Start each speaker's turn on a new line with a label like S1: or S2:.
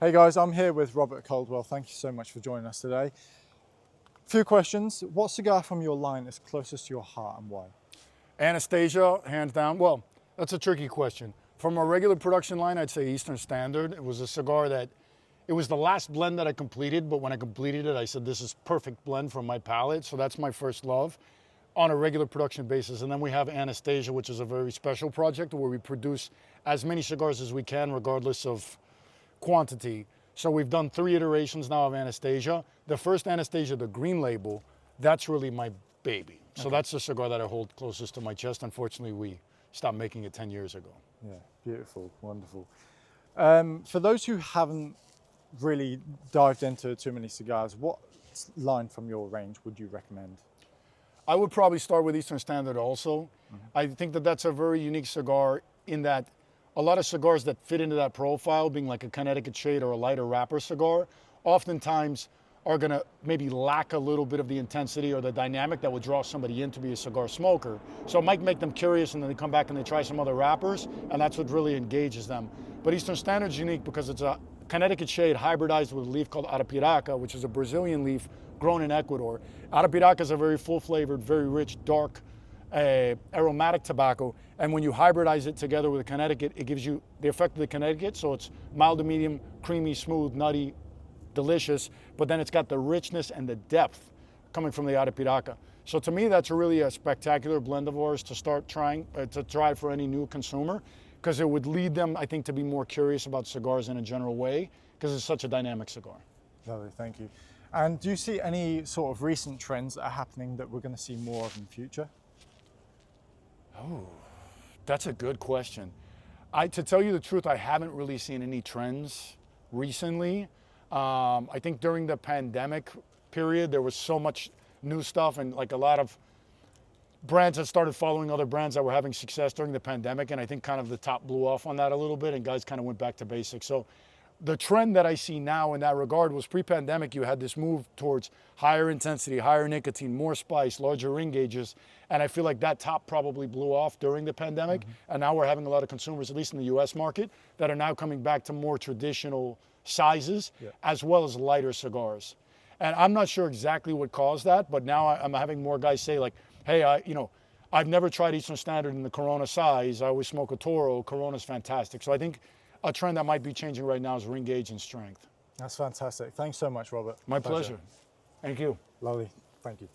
S1: Hey guys, I'm here with Robert Caldwell. Thank you so much for joining us today. Few questions. What cigar from your line is closest to your heart and why?
S2: Anastasia, hands down. Well, that's a tricky question. From a regular production line, I'd say Eastern Standard. It was a cigar that, it was the last blend that I completed, but when I completed it, I said, this is perfect blend for my palate. So that's my first love on a regular production basis. And then we have Anastasia, which is a very special project where we produce as many cigars as we can, regardless of quantity. So we've done 3 iterations now of Anastasia. The first Anastasia, the green label, that's really my baby. So that's the cigar that I hold closest to my chest. Unfortunately, we stopped making it 10 years ago.
S1: Yeah, beautiful, wonderful. For those who haven't really dived into too many cigars, what line from your range would you recommend?
S2: I would probably start with Eastern Standard also. I think that that's a very unique cigar in that a lot of cigars that fit into that profile, being like a Connecticut shade or a lighter wrapper cigar, oftentimes are gonna maybe lack a little bit of the intensity or the dynamic that would draw somebody in to be a cigar smoker. So it might make them curious and then they come back and they try some other wrappers, and that's what really engages them. But Eastern Standard's unique because it's a Connecticut shade hybridized with a leaf called Arapiraca, which is a Brazilian leaf grown in Ecuador. Arapiraca is a very full-flavored, very rich, dark, aromatic tobacco, and when you hybridize it together with a Connecticut, it gives you the effect of the Connecticut, so it's mild to medium, creamy, smooth, nutty, delicious, but then it's got the richness and the depth coming from the Arapiraca. So to me, that's really a spectacular blend of ours to start trying, to try for any new consumer, because it would lead them, I think, to be more curious about cigars in a general way, because it's such a dynamic cigar.
S1: Lovely, thank you. And do you see any sort of recent trends that are happening that we're going to see more of in the future?
S2: Oh, that's a good question. To tell you the truth, I haven't really seen any trends recently. I think during the pandemic period, there was so much new stuff and like a lot of brands that started following other brands that were having success during the pandemic. And I think kind of the top blew off on that a little bit and guys kind of went back to basics. So the trend that I see now in that regard was pre-pandemic, you had this move towards higher intensity, higher nicotine, more spice, larger ring gauges. And I feel like that top probably blew off during the pandemic. And now we're having a lot of consumers, at least in the US market, that are now coming back to more traditional sizes, as well as lighter cigars. And I'm not sure exactly what caused that, but now I'm having more guys say like, hey, I've never tried Eastern Standard in the Corona size. I always smoke a Toro. Corona's fantastic. So I think a trend that might be changing right now is ring gauge and strength.
S1: That's fantastic. Thanks so much, Robert.
S2: My pleasure. Thank you.
S1: Lovely. Thank you.